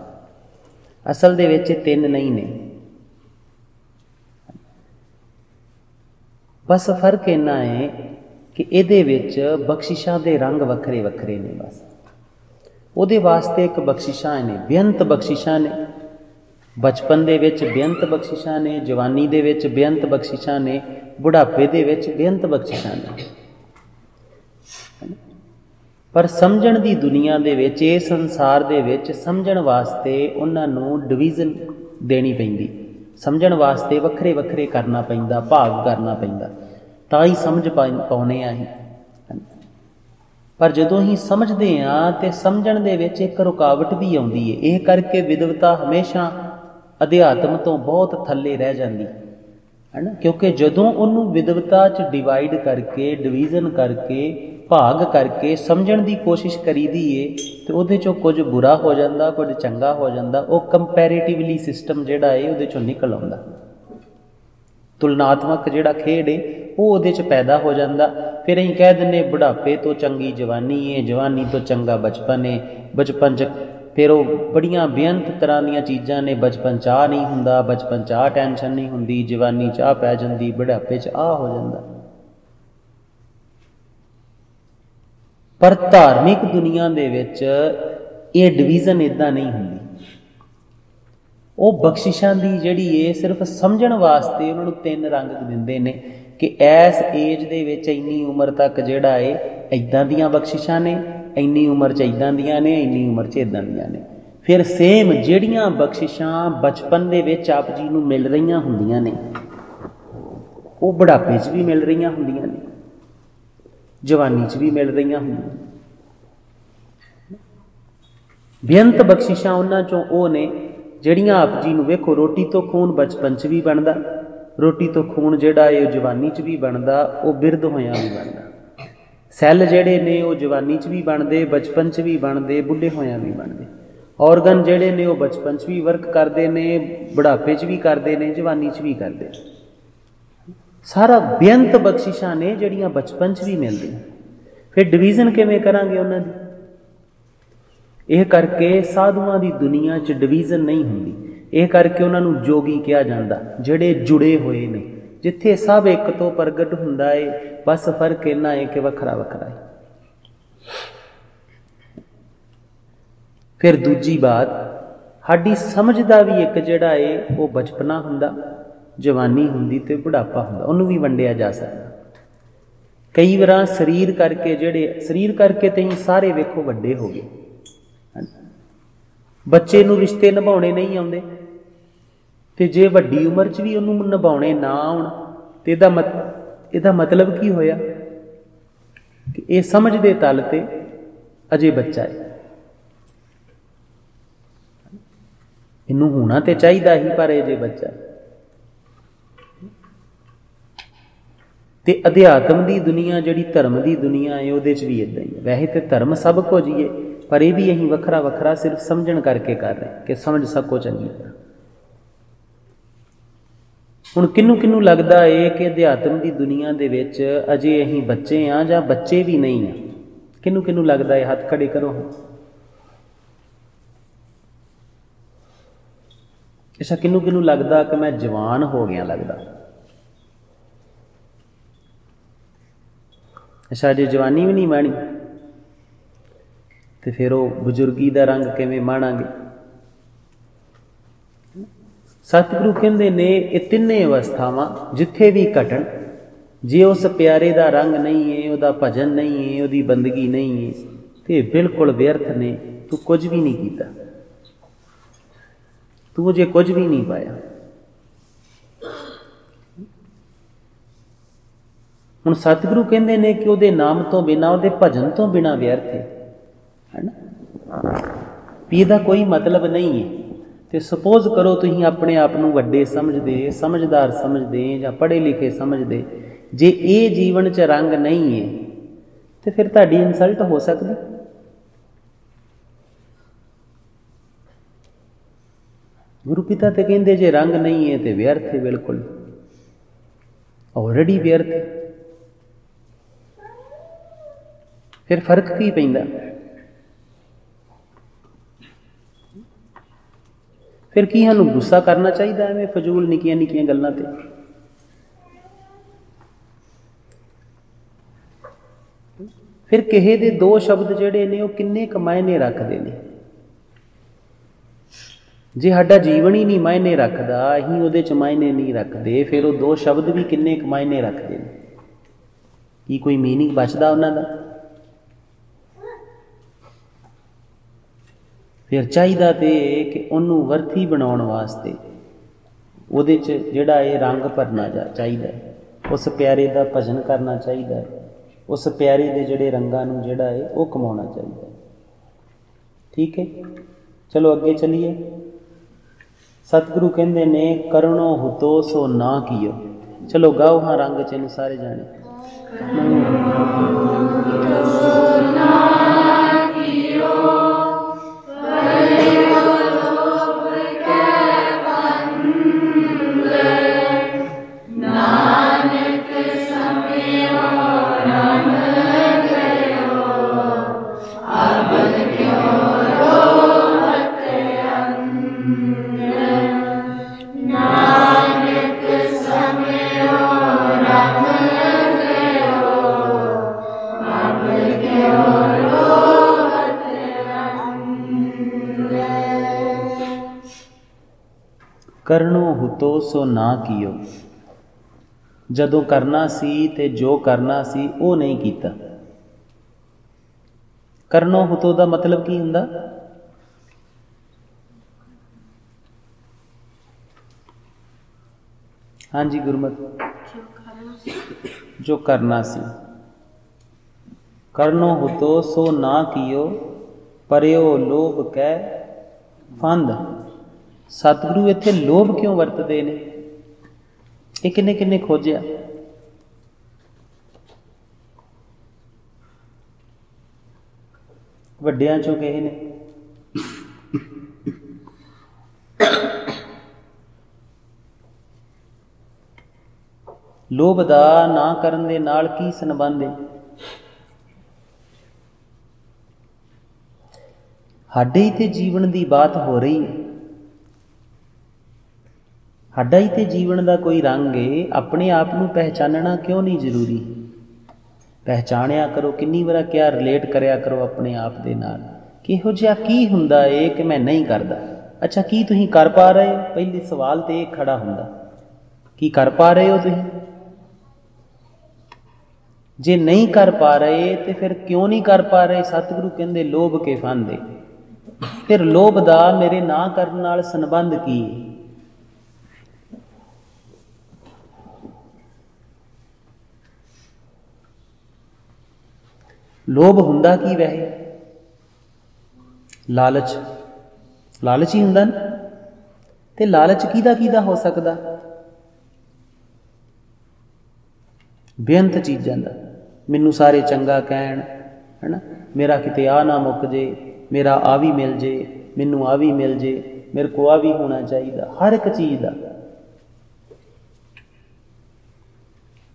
असल दे विच तीन नहीं ने, बस फर्क इन्ना है कि इहदे विच बख्शिशां दे रंग वखरे वखरे ने। बस उहदे वास्ते एक बख्शिशां ने, बेअंत बख्शिशां ने। बचपन दे विच बेअंत बख्शिशां ने, जवानी दे विच बेअंत बख्शिशां ने, बुढ़ापे दे विच बेअंत बख्शिशां ने। पर समझण दी दुनिया दे विच, इह संसार दे विच समझण वास्ते उन्हां नूं डिवीजन देनी पैंदी, समझण वास्ते वखरे वखरे करना पैंदा, भाग करना पैंदा, तां ही समझ पाउने आ। पर जदों ही समझदे आ ते समझण दे विच एक रुकावट भी आउंदी है। इह करके विदवता हमेशा अध्यात्म तो बहुत थल्ले रह जांदी है ना, क्योंकि जदों उन्होंने विदवता च डिवाइड करके, डिवीजन करके, भाग करके समझण की कोशिश करीदी है तो उहदे चों कुछ बुरा हो जाता, कुछ चंगा हो जाता। वो कंपैरेटिवली सिस्टम जिहड़ा है उहदे चों निकल आउंदा, तुलनात्मक जिहड़ा खेड है वो उहदे च पैदा हो जाता। फिर असीं कह दिंदे बुढ़ापे तो चंगी जवानी है, जवानी तो चंगा बचपन है, बचपन च फिर वो बड़ियां बेअंत तरह दीयां चीज़ां ने। बचपन च आ नहीं हुंदा, बचपन च आ टेंशन नहीं हुंदी, जवानी च आ पै जांदी, बुढ़ापे च आ हो जाता। पर धार्मिक दुनिया दे विच ये डिवीजन इदां नहीं हुंदी। वो बख्शिशां दी जिहड़ी है सिर्फ समझण वास्ते उन्हां नूं तीन रंग दिंदे ने कि इस एज दे विच इन्नी उम्र तक जिहड़ा है इदां दीयां बख्शिशां ने, इन्नी उम्र च इदां दीयां ने, इन्नी उम्र च इदां दीयां ने। फिर सेम जिहड़ियां बख्शिशां बचपन दे विच आप जी नूं मिल रहीआं हुंदियां ने वो बुढ़ापे च भी मिल रहीआं हुंदियां ने, जवानी च भी मिल रही होंगी। बेअंत बख्शिशां उन्हां चों वो ने जिहड़ियां आप जी नूं वेखो, रोटी तो खून बचपन च भी बनदा, रोटी तो खून जिहड़ा है जवानी च भी बनदा, वो बिरध होया भी बनदा। सैल जिहड़े ने वो जवानी च भी बनदे, बचपन च भी बनदे, बुढ़े होया भी बनदे। ऑर्गन जिहड़े ने वो बचपन च भी वर्क करते हैं, बुढ़ापे च भी करते हैं, जवानी च भी करते। सारा बेअंत बख्शिशां ने जिहड़ियां बचपन च भी मिलदी। फिर डिवीजन किवें करांगे उन्हां दी? यह करके साधुआं दी दुनिया च डिवीजन नहीं हुंदी। यह करके उन्हां नूं जोगी कहा जांदा, जिहड़े जुड़े होए ने, जिथे सब एक तो प्रगट हुंदा है, बस फर्क इन्ना है कि वखरा वखरा है। फिर दूजी बात, साडी समझ दा भी एक जिहड़ा है वो बचपना हुंदा, जवानी हुंदी ते बुढ़ापा हुंदा, उन्होंने भी वंडिया जा सकता। कई बार शरीर करके जिहड़े शरीर करके तो सारे वेखो वड्डे हो गए, बच्चे नूं रिश्ते निभाउणे नहीं आउंदे, ते जे वड्डी उम्र च भी उन्होंने निभाउणे ना आउण ते इहदा मतलब की होया कि ये समझ दे तल ते अजे बच्चा है। इनू होना तो चाहिए ही, पर अजे बच्चा ਤੇ ਅਧਿਆਤਮ ਦੀ ਦੁਨੀਆ ਜਿਹੜੀ ਧਰਮ ਦੀ ਦੁਨੀਆ ਹੈ ਉਹਦੇ 'ਚ ਵੀ ਇਦਾਂ ਹੀ ਹੈ। ਵੈਸੇ ਤੇ ਧਰਮ ਸਭ ਕੁਝ ਹੀ ਹੈ, ਪਰ ਇਹ ਵੀ ਅਸੀਂ ਵੱਖਰਾ ਵੱਖਰਾ ਸਿਰਫ ਸਮਝਣ ਕਰਕੇ ਕਰ ਰਹੇ ਕਿ ਸਮਝ ਸਕੋ ਚੰਗੀ ਤਰ੍ਹਾਂ। ਹੁਣ ਕਿਹਨੂੰ ਲੱਗਦਾ ਏ ਕਿ ਅਧਿਆਤਮ ਦੀ ਦੁਨੀਆ ਦੇ ਵਿੱਚ ਅਜੇ ਅਸੀਂ ਬੱਚੇ ਹਾਂ ਜਾਂ ਬੱਚੇ ਵੀ ਨਹੀਂ ਹਾਂ? ਕਿਹਨੂੰ ਲੱਗਦਾ ਏ? ਹੱਥ ਖੜੇ ਕਰੋ। ਅੱਛਾ, ਕਿਹਨੂੰ ਲੱਗਦਾ ਕਿ ਮੈਂ ਜਵਾਨ ਹੋ ਗਿਆ? ਲੱਗਦਾ ਅੱਛਾ, ਜੇ ਜਵਾਨੀ ਵੀ ਨਹੀਂ ਮਾਣੀ ਤੇ ਫਿਰ ਉਹ ਬਜ਼ੁਰਗੀ ਦਾ ਰੰਗ ਕਿਵੇਂ ਮਾਣਾਂਗੇ? ਸਤਿਗੁਰੂ ਕਹਿੰਦੇ ਨੇ ਇਹ ਤਿੰਨੇ ਅਵਸਥਾਵਾਂ ਜਿੱਥੇ ਵੀ ਘਟਣ, ਜੇ ਉਸ ਪਿਆਰੇ ਦਾ ਰੰਗ ਨਹੀਂ ਹੈ, ਉਹਦਾ ਭਜਨ ਨਹੀਂ ਹੈ, ਉਹਦੀ ਬੰਦਗੀ ਨਹੀਂ ਹੈ, ਤੇ ਬਿਲਕੁਲ ਵਿਅਰਥ ਨੇ। ਤੂੰ ਕੁਝ ਵੀ ਨਹੀਂ ਕੀਤਾ, ਤੂੰ ਜੇ ਕੁਝ ਵੀ ਨਹੀਂ ਪਾਇਆ। ਹੁਣ ਸਤਿਗੁਰੂ ਕਹਿੰਦੇ ਨੇ ਕਿ ਉਹਦੇ ਨਾਮ ਤੋਂ ਬਿਨਾਂ, ਉਹਦੇ ਭਜਨ ਤੋਂ ਬਿਨਾਂ ਵਿਅਰਥ ਹੈ ਨਾ, ਵੀ ਇਹਦਾ ਕੋਈ ਮਤਲਬ ਨਹੀਂ ਹੈ। ਤੇ ਸਪੋਜ਼ ਕਰੋ ਤੁਸੀਂ ਆਪਣੇ ਆਪ ਨੂੰ ਵੱਡੇ ਸਮਝਦੇ, ਸਮਝਦਾਰ ਸਮਝਦੇ ਜਾਂ ਪੜ੍ਹੇ ਲਿਖੇ ਸਮਝਦੇ, ਜੇ ਇਹ ਜੀਵਨ 'ਚ ਰੰਗ ਨਹੀਂ ਹੈ ਤੇ ਫਿਰ ਤੁਹਾਡੀ ਇਨਸਲਟ ਹੋ ਸਕਦੀ। ਗੁਰੂ ਪਿਤਾ ਤੇ ਕਹਿੰਦੇ ਜੇ ਰੰਗ ਨਹੀਂ ਹੈ ਤੇ ਵਿਅਰਥ ਹੈ, ਬਿਲਕੁਲ ਆਲਰੇਡੀ ਵਿਅਰਥ। ਫਿਰ ਫਰਕ ਕੀ ਪੈਂਦਾ? ਫਿਰ ਕੀ ਸਾਨੂੰ ਗੁੱਸਾ ਕਰਨਾ ਚਾਹੀਦਾ ਐਵੇਂ ਫਜ਼ੂਲ ਨਿੱਕੀਆਂ ਗੱਲਾਂ ਤੇ? ਫਿਰ ਕਿਸੇ ਦੇ ਦੋ ਸ਼ਬਦ ਜਿਹੜੇ ਨੇ ਉਹ ਕਿੰਨੇ ਕੁ ਮਾਇਨੇ ਰੱਖਦੇ ਨੇ? ਜੇ ਸਾਡਾ ਜੀਵਨ ਹੀ ਨਹੀਂ ਮਾਇਨੇ ਰੱਖਦਾ, ਅਸੀਂ ਉਹਦੇ 'ਚ ਮਾਇਨੇ ਨਹੀਂ ਰੱਖਦੇ, ਫਿਰ ਉਹ ਦੋ ਸ਼ਬਦ ਵੀ ਕਿੰਨੇ ਕੁ ਮਾਇਨੇ ਰੱਖਦੇ ਨੇ? ਕੀ ਕੋਈ ਮੀਨਿੰਗ ਬਚਦਾ ਉਹਨਾਂ ਦਾ? ਫਿਰ ਚਾਹੀਦਾ ਤੇ ਕਿ ਉਹਨੂੰ ਵਰਥੀ ਬਣਾਉਣ ਵਾਸਤੇ ਉਹਦੇ 'ਚ ਜਿਹੜਾ ਇਹ ਰੰਗ ਭਰਨਾ ਚਾਹੀਦਾ, ਉਸ ਪਿਆਰੇ ਦਾ ਭਜਨ ਕਰਨਾ ਚਾਹੀਦਾ, ਉਸ ਪਿਆਰੇ ਦੇ ਜਿਹੜੇ ਰੰਗਾਂ ਨੂੰ ਜਿਹੜਾ ਹੈ ਉਹ ਕਮਾਉਣਾ ਚਾਹੀਦਾ। ਠੀਕ ਹੈ, ਚਲੋ ਅੱਗੇ ਚਲੀਏ। ਸਤਿਗੁਰੂ ਕਹਿੰਦੇ ਨੇ ਕਰਨੋ ਹੁਤੋ ਸੋ ਨਾ ਕੀਓ। ਚਲੋ ਗਾਓ ਹਾਂ ਰੰਗ 'ਚ ਇਹਨੂੰ ਸਾਰੇ ਜਾਣੇ। ਕਰਨੋ ਹੁਤੋ ਸੋ ਨਾ ਕੀਓ। ਜਦੋਂ ਕਰਨਾ ਸੀ ਤੇ ਜੋ ਕਰਨਾ ਸੀ ਉਹ ਨਹੀਂ ਕੀਤਾ। ਕਰਨੋ ਹੁਤੋ ਦਾ ਮਤਲਬ ਕੀ ਹੁੰਦਾ? ਹਾਂਜੀ ਗੁਰਮਤ, ਜੋ ਕਰਨਾ ਸੀ। ਕਰਨੋ ਹੁਤੋ ਸੋ ਨਾ ਕੀਓ, ਪਰਿਓ ਲੋਭ ਕੈ ਫੰਦ। ਸਤਿਗੁਰੂ ਇੱਥੇ ਲੋਭ ਕਿਉਂ ਵਰਤਦੇ ਨੇ? ਇਹ ਕਿੰਨੇ ਖੋਜਿਆ? ਵੱਡਿਆਂ ਚੋਂ ਕਿਸੇ ਨੇ? ਲੋਭ ਦਾ ਨਾ ਕਰਨ ਦੇ ਨਾਲ ਕੀ ਸੰਬੰਧ ਹੈ? ਸਾਡੇ ਹੀ ਤੇ ਜੀਵਨ ਦੀ ਬਾਤ ਹੋ ਰਹੀ ਹੈ, ਸਾਡਾ ਹੀ ਤੇ ਜੀਵਨ ਦਾ ਕੋਈ ਰੰਗ ਹੈ। ਆਪਣੇ ਆਪ ਨੂੰ ਪਹਿਚਾਨਣਾ ਕਿਉਂ ਨਹੀਂ ਜ਼ਰੂਰੀ? ਪਹਿਚਾਣਿਆ ਕਰੋ। ਕਿੰਨੀ ਵਾਰ ਕਿਹਾ, ਰਿਲੇਟ ਕਰਿਆ ਕਰੋ ਆਪਣੇ ਆਪ ਦੇ ਨਾਲ। ਕਿਹੋ ਜਿਹਾ ਕੀ ਹੁੰਦਾ ਏ ਕਿ ਮੈਂ ਨਹੀਂ ਕਰਦਾ? ਅੱਛਾ, ਕੀ ਤੁਸੀਂ ਕਰ ਪਾ ਰਹੇ ਹੋ? ਪਹਿਲੀ ਸਵਾਲ ਤੇ ਇਹ ਖੜਾ ਹੁੰਦਾ, ਕੀ ਕਰ ਪਾ ਰਹੇ ਹੋ ਤੁਸੀਂ? ਜੇ ਨਹੀਂ ਕਰ ਪਾ ਰਹੇ ਤੇ ਫਿਰ ਕਿਉਂ ਨਹੀਂ ਕਰ ਪਾ ਰਹੇ? ਸਤਿਗੁਰੂ ਕਹਿੰਦੇ ਲੋਭ ਕੇ ਫੰਦੇ। ਫਿਰ ਲੋਭ ਦਾ ਮੇਰੇ ਨਾ ਕਰਨ ਨਾਲ ਸੰਬੰਧ ਕੀ ਹੈ? ਲੋਭ ਹੁੰਦਾ ਕੀ ਵੈਸੇ? ਲਾਲਚ। ਲਾਲਚ ਹੀ ਹੁੰਦਾ ਨਾ। ਤੇ ਲਾਲਚ ਕਿਹਦਾ ਹੋ ਸਕਦਾ? ਬੇਅੰਤ ਚੀਜ਼ਾਂ ਦਾ। ਮੈਨੂੰ ਸਾਰੇ ਚੰਗਾ ਕਹਿਣ, ਹੈ ਨਾ, ਮੇਰਾ ਕਿਤੇ ਆ ਨਾ ਮੁੱਕ ਜੇ, ਮੇਰਾ ਆ ਵੀ ਮਿਲ ਜੇ, ਮੈਨੂੰ ਆ ਵੀ ਮਿਲ ਜੇ, ਮੇਰੇ ਕੋਲ ਆ ਵੀ ਹੋਣਾ ਚਾਹੀਦਾ, ਹਰ ਇੱਕ ਚੀਜ਼ ਦਾ।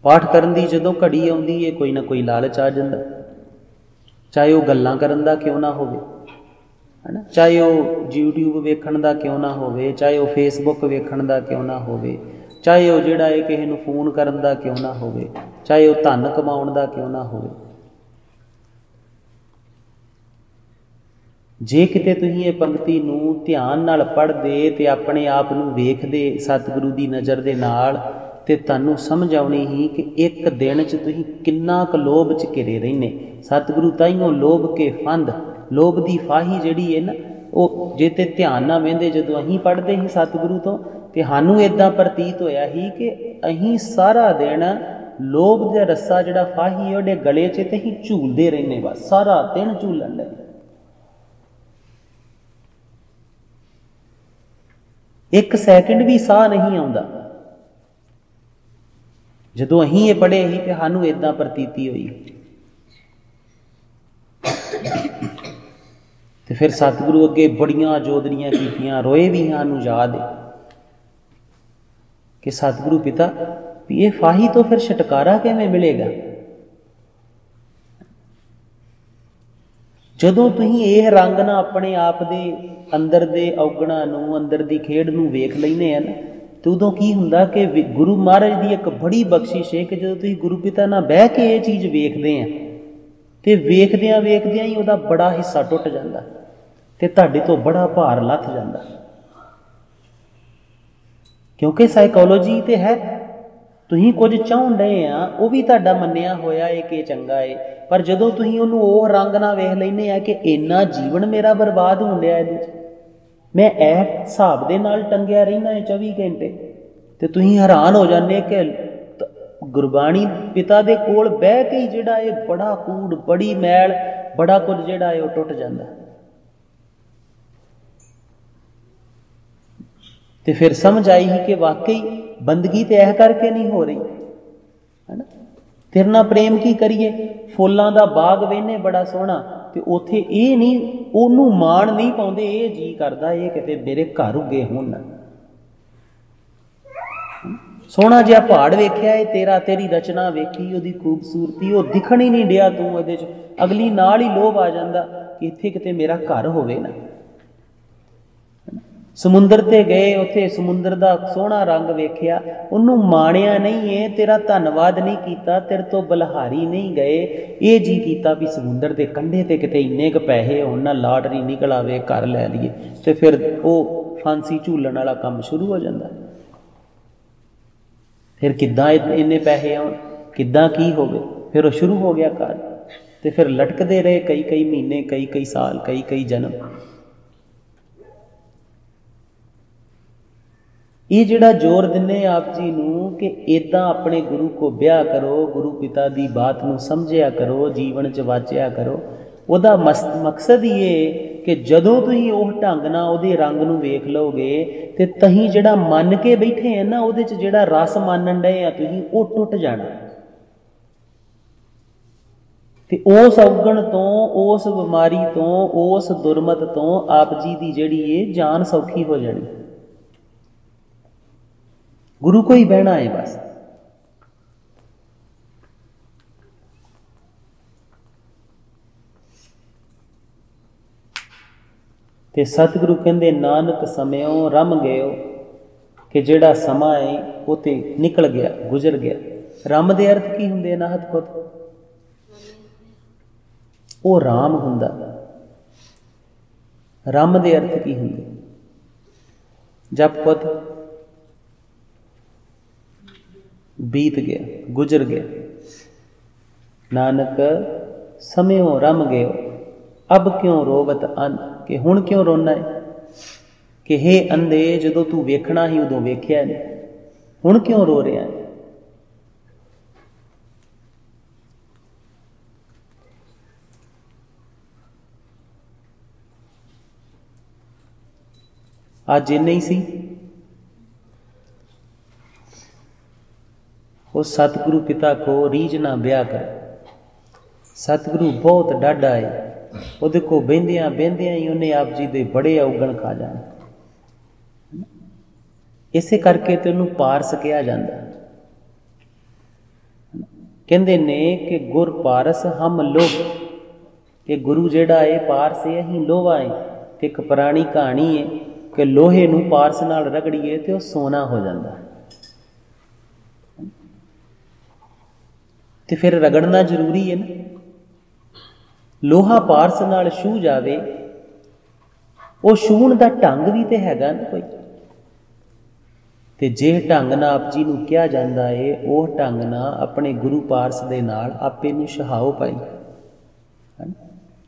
ਪਾਠ ਕਰਨ ਦੀ ਜਦੋਂ ਘੜੀ ਆਉਂਦੀ ਹੈ ਕੋਈ ਨਾ ਕੋਈ ਲਾਲਚ ਆ ਜਾਂਦਾ, ਚਾਹੇ ਉਹ ਗੱਲਾਂ ਕਰਨ ਦਾ ਕਿਉਂ ਨਾ ਹੋਵੇ, ਹੈ ਨਾ, ਚਾਹੇ ਉਹ YouTube ਵੇਖਣ ਦਾ ਕਿਉਂ ਨਾ ਹੋਵੇ, ਚਾਹੇ ਉਹ Facebook ਵੇਖਣ ਦਾ ਕਿਉਂ ਨਾ ਹੋਵੇ, ਚਾਹੇ ਉਹ ਜਿਹੜਾ ਹੈ ਕਿਸੇ ਨੂੰ ਫੋਨ ਕਰਨ ਦਾ ਕਿਉਂ ਨਾ ਹੋਵੇ, ਚਾਹੇ ਉਹ ਧਨ ਕਮਾਉਣ ਦਾ ਕਿਉਂ ਨਾ ਹੋਵੇ। ਜੇ ਕਿਤੇ ਤੁਸੀਂ ਇਹ ਪੰਕਤੀ ਨੂੰ ਧਿਆਨ ਨਾਲ ਪੜ੍ਹਦੇ ਤੇ ਆਪਣੇ ਆਪ ਨੂੰ ਵੇਖਦੇ ਸਤਿਗੁਰੂ ਦੀ ਨਜ਼ਰ ਦੇ ਨਾਲ, ਤੇ ਤੁਹਾਨੂੰ ਸਮਝ ਆਉਣੀ ਹੀ ਕਿ ਇੱਕ ਦਿਨ 'ਚ ਤੁਸੀਂ ਕਿੰਨਾ ਕੁ ਲੋਭ 'ਚ ਘਿਰੇ ਰਹਿੰਦੇ। ਸਤਿਗੁਰੂ ਤਾਈਓ ਲੋਭ ਕੇ ਫੰਦ, ਲੋਭ ਦੀ ਫਾਹੀ ਜਿਹੜੀ ਹੈ ਨਾ, ਉਹ ਜੇ ਤੇ ਧਿਆਨ ਨਾਲ ਵਹਿੰਦੇ, ਜਦੋਂ ਅਸੀਂ ਪੜ੍ਹਦੇ ਸੀ ਸਤਿਗੁਰੂ ਤੋਂ, ਤੇ ਸਾਨੂੰ ਇੱਦਾਂ ਪ੍ਰਤੀਤ ਹੋਇਆ ਸੀ ਕਿ ਅਸੀਂ ਸਾਰਾ ਦਿਨ ਲੋਭ ਦਾ ਰੱਸਾ ਜਿਹੜਾ ਫਾਹੀ ਉਹਦੇ ਗਲੇ 'ਚ ਤੇ ਅਸੀਂ ਝੂਲਦੇ ਰਹਿੰਦੇ, ਬਸ ਸਾਰਾ ਦਿਨ ਝੂਲਣ ਲੱਗੇ। ਇੱਕ ਸੈਕਿੰਡ ਵੀ ਸਾਹ ਨਹੀਂ ਆਉਂਦਾ। ਜਦੋਂ ਅਸੀਂ ਇਹ ਪੜ੍ਹੇ ਸੀ ਤੇ ਸਾਨੂੰ ਇੱਦਾਂ ਪ੍ਰਤੀਤੀ ਹੋਈ। ਤੇ ਫਿਰ ਸਤਿਗੁਰੂ ਅੱਗੇ ਬੜੀਆਂ ਜੋਦਰੀਆਂ ਕੀਤੀਆਂ, ਰੋਏ ਵੀ ਸਾਨੂੰ ਯਾਦ ਹੈ ਕਿ ਸਤਿਗੁਰੂ ਪਿਤਾ ਵੀ ਇਹ ਫਾਹੀ ਤੋਂ ਫਿਰ ਛੁਟਕਾਰਾ ਕਿਵੇਂ ਮਿਲੇਗਾ। ਜਦੋਂ ਤੁਸੀਂ ਇਹ ਰੰਗ ਨਾਲ ਆਪਣੇ ਆਪ ਦੇ ਅੰਦਰ ਦੇ ਔਗਣਾਂ ਨੂੰ, ਅੰਦਰ ਦੀ ਖੇਡ ਨੂੰ ਵੇਖ ਲੈਂਦੇ ਆ ਨਾ, ਤੇ ਉਦੋਂ ਕੀ ਹੁੰਦਾ ਕਿ ਗੁਰੂ ਮਹਾਰਾਜ ਦੀ ਇੱਕ ਬੜੀ ਬਖਸ਼ਿਸ਼ ਹੈ ਕਿ ਜਦੋਂ ਤੁਸੀਂ ਗੁਰੂ ਪਿਤਾ ਨਾਲ ਬਹਿ ਕੇ ਇਹ ਚੀਜ਼ ਵੇਖਦੇ ਆ, ਤੇ ਵੇਖਦਿਆਂ ਵੇਖਦਿਆਂ ਹੀ ਉਹਦਾ ਬੜਾ ਹਿੱਸਾ ਟੁੱਟ ਜਾਂਦਾ ਤੇ ਤੁਹਾਡੇ ਤੋਂ ਬੜਾ ਭਾਰ ਲੱਥ ਜਾਂਦਾ। ਕਿਉਂਕਿ ਸਾਈਕੋਲੋਜੀ ਤੇ ਹੈ, ਤੁਸੀਂ ਕੁਝ ਚਾਹੁਣ ਡਏ ਆ, ਉਹ ਵੀ ਤੁਹਾਡਾ ਮੰਨਿਆ ਹੋਇਆ ਹੈ ਕਿ ਚੰਗਾ ਹੈ, ਪਰ ਜਦੋਂ ਤੁਸੀਂ ਉਹਨੂੰ ਉਹ ਰੰਗ ਨਾਲ ਵੇਖ ਲੈਂਦੇ ਆ ਕਿ ਇੰਨਾ ਜੀਵਨ ਮੇਰਾ ਬਰਬਾਦ ਹੋਣ ਡਿਆ ਇਹਦੇ 'ਚ, ਮੈਂ ਇਹ ਹਿਸਾਬ ਦੇ ਨਾਲ ਟੰਗਿਆ ਰਹਿਣਾ ਹੈ 24 ਘੰਟੇ, ਤੇ ਤੁਸੀਂ ਹੈਰਾਨ ਹੋ ਜਾਂਦੇ ਕਿ ਗੁਰਬਾਣੀ ਪਿਤਾ ਦੇ ਕੋਲ ਬਹਿ ਕੇ ਹੀ ਜਿਹੜਾ ਇਹ ਬੜਾ ਕੂੜ, ਬੜੀ ਮੈਲ, ਬੜਾ ਕੁਝ ਜਿਹੜਾ ਹੈ ਉਹ ਟੁੱਟ ਜਾਂਦਾ। ਤੇ ਫਿਰ ਸਮਝ ਆਈ ਸੀ ਕਿ ਵਾਕਈ ਬੰਦਗੀ ਤੇ ਇਹ ਕਰਕੇ ਨਹੀਂ ਹੋ ਰਹੀ, ਹੈ ਨਾ। ਤੇਰੇ ਨਾਲ ਪ੍ਰੇਮ ਕੀ ਕਰੀਏ, ਫੁੱਲਾਂ ਦਾ ਬਾਗ ਵੇਹਨੇ ਬੜਾ ਸੋਹਣਾ, ਤੇ ਉੱਥੇ ਇਹ ਨਹੀਂ, ਉਹਨੂੰ ਮਾਣ ਨਹੀਂ ਪਾਉਂਦੇ, ਇਹ ਜੀ ਕਰਦਾ ਇਹ ਕਿਤੇ ਮੇਰੇ ਘਰ ਉੱਗੇ ਹੋਣ। ਸੋਹਣਾ ਜਿਹਾ ਪਹਾੜ ਵੇਖਿਆ ਏ ਤੇਰਾ, ਤੇਰੀ ਰਚਨਾ ਵੇਖੀ, ਉਹਦੀ ਖੂਬਸੂਰਤੀ, ਉਹ ਦਿਖਣ ਹੀ ਨਹੀਂ ਡਿਆ ਤੂੰ ਇਹਦੇ 'ਚ, ਅਗਲੀ ਨਾਲ ਹੀ ਲੋਭ ਆ ਜਾਂਦਾ ਕਿ ਇੱਥੇ ਕਿਤੇ ਮੇਰਾ ਘਰ ਹੋਵੇ ਨਾ। ਸਮੁੰਦਰ ਤੇ ਗਏ, ਉੱਥੇ ਸਮੁੰਦਰ ਦਾ ਸੋਹਣਾ ਰੰਗ ਵੇਖਿਆ, ਉਹਨੂੰ ਮਾਣਿਆ ਨਹੀਂ ਏ, ਤੇਰਾ ਧੰਨਵਾਦ ਨਹੀਂ ਕੀਤਾ, ਤੇਰੇ ਤੋਂ ਬਲਿਹਾਰੀ ਨਹੀਂ ਗਏ, ਇਹ ਜੀ ਕੀਤਾ ਵੀ ਸਮੁੰਦਰ ਦੇ ਕੰਢੇ ਤੇ ਕਿਤੇ ਇੰਨੇ ਕੁ ਪੈਸੇ ਹੋਣ ਨਾ, ਲਾਟਰੀ ਨਿਕਲ ਆਵੇ, ਘਰ ਲੈ ਲਈਏ, ਤੇ ਫਿਰ ਉਹ ਫਾਂਸੀ ਝੂਲਣ ਵਾਲਾ ਕੰਮ ਸ਼ੁਰੂ ਹੋ ਜਾਂਦਾ। ਫਿਰ ਕਿੱਦਾਂ ਇੰਨੇ ਪੈਸੇ ਆਉਣ, ਕਿੱਦਾਂ ਕੀ ਹੋਵੇ, ਫਿਰ ਉਹ ਸ਼ੁਰੂ ਹੋ ਗਿਆ ਘਰ, ਤੇ ਫਿਰ ਲਟਕਦੇ ਰਹੇ ਕਈ ਕਈ ਮਹੀਨੇ, ਕਈ ਕਈ ਸਾਲ, ਕਈ ਕਈ ਜਨਮ। ਇਹ ਜਿਹੜਾ ਜ਼ੋਰ ਦਿੰਦੇ ਆਪ ਜੀ ਨੂੰ ਕਿ ਇੱਦਾਂ ਆਪਣੇ ਗੁਰੂ ਕੋ ਵਿਆਹ ਕਰੋ, ਗੁਰੂ ਪਿਤਾ ਦੀ ਬਾਤ ਨੂੰ ਸਮਝਿਆ ਕਰੋ, ਜੀਵਨ 'ਚ ਵਾਚਿਆ ਕਰੋ, ਉਹਦਾ ਮਕਸਦ ਹੀ ਇਹ ਕਿ ਜਦੋਂ ਤੁਸੀਂ ਉਹ ਢੰਗ ਨਾਲ ਉਹਦੇ ਰੰਗ ਨੂੰ ਵੇਖ ਲਓਗੇ ਤੇ ਤੁਸੀਂ ਜਿਹੜਾ ਮੰਨ ਕੇ ਬੈਠੇ ਆ ਨਾ, ਉਹਦੇ 'ਚ ਜਿਹੜਾ ਰਸ ਮੰਨਣ ਡਏ ਆ ਤੁਸੀਂ, ਉਹ ਟੁੱਟ ਜਾਣਾ। ਤੇ ਉਸ ਔਗਣ ਤੋਂ, ਉਸ ਬਿਮਾਰੀ ਤੋਂ, ਉਸ ਦੁਰਮਤ ਤੋਂ ਆਪ ਜੀ ਦੀ ਜਿਹੜੀ ਇਹ ਜਾਨ ਸੌਖੀ ਹੋ ਜਾਣੀ। ਗੁਰੂ ਕੋ ਹੀ ਬਹਿਣਾ ਹੈ ਬਸ। ਤੇ ਸਤਿਗੁਰੂ ਕਹਿੰਦੇ ਨਾਨਕ ਸਮਿਓ ਰਮ ਗਇਓ, ਕਿ ਜਿਹੜਾ ਸਮਾਂ ਹੈ ਉਹ ਤੇ ਨਿਕਲ ਗਿਆ, ਗੁਜ਼ਰ ਗਿਆ। ਰਮ ਦੇ ਅਰਥ ਕੀ ਹੁੰਦੇ ਨਾਹਤ ਖੁਦ, ਉਹ ਰਾਮ ਹੁੰਦਾ। ਰਮ ਦੇ ਅਰਥ ਕੀ ਹੁੰਦੇ, ਜਪ ਖੁਦ बीत गया, गुजर गया। नानक समयो रम गयो, अब क्यों रोवत अन, कि हुण क्यों रोना है, कि हे अंधे जदों तू वेखना ही उदों वेख्या नहीं, हुण क्यों रो रहा है। आज इन्ना ही सी। उस सतगुरु पिता को रीझ ना ब्याह कर। सतगुरु बहुत डाढा है, ਉਹਦੇ ਕੋ ਬਹਿੰਦਿਆਂ ਬਹਿੰਦਿਆਂ ਹੀ ਉਹਨੇ ਆਪ ਜੀ ਦੇ ਬੜੇ ਔਗਣ ਖਾ ਜਾਣ। ਇਸੇ ਕਰਕੇ ਤੇ ਉਹਨੂੰ ਪਾਰਸ ਕਿਹਾ ਜਾਂਦਾ। ਕਹਿੰਦੇ ਨੇ ਕਿ ਗੁਰ ਪਾਰਸ ਹਮ ਲੋਹ, ਕਿ ਗੁਰੂ ਜਿਹੜਾ ਹੈ ਪਾਰਸ ਹੈ, ਅਸੀਂ ਲੋਹਾ ਹੈ। ਕਿ ਇੱਕ ਪੁਰਾਣੀ ਕਹਾਣੀ ਹੈ ਕਿ ਲੋਹੇ ਨੂੰ ਪਾਰਸ ਨਾਲ ਰਗੜੀਏ ਤੇ ਉਹ ਸੋਨਾ ਹੋ ਜਾਂਦਾ। ਤੇ ਫਿਰ ਰਗੜਨਾ ਜ਼ਰੂਰੀ ਹੈ ਨਾ। ਲੋਹਾ ਪਾਰਸ ਨਾਲ ਛੂਹ ਜਾਵੇ, ਉਹ ਛੂਹਣ ਦਾ ਢੰਗ ਵੀ ਤੇ ਹੈਗਾ ਨਾ ਕੋਈ। ਤੇ ਜੇ ਢੰਗ ਨਾਲ ਆਪ ਜੀ ਨੂੰ ਕਿਹਾ ਜਾਂਦਾ ਹੈ, ਉਹ ਢੰਗ ਨਾਲ ਆਪਣੇ ਗੁਰੂ ਪਾਰਸ ਦੇ ਨਾਲ ਆਪੇ ਨੂੰ ਛਹਾਓ ਪਾਈ,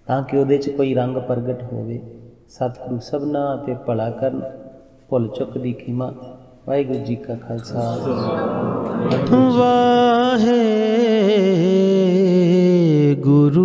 ਤਾਂ ਕਿ ਉਹਦੇ 'ਚ ਕੋਈ ਰੰਗ ਪ੍ਰਗਟ ਹੋਵੇ। ਸਤਿਗੁਰੂ ਸਭਨਾ ਤੇ ਭਲਾ ਕਰਨ। ਭੁੱਲ ਚੁੱਕ ਦੀ ਖਿਮਾ। ਵਾਹਿਗੁਰੂ ਜੀ ਕਾ ਖਾਲਸਾ। ਵਾਹਿਗੁਰੂ।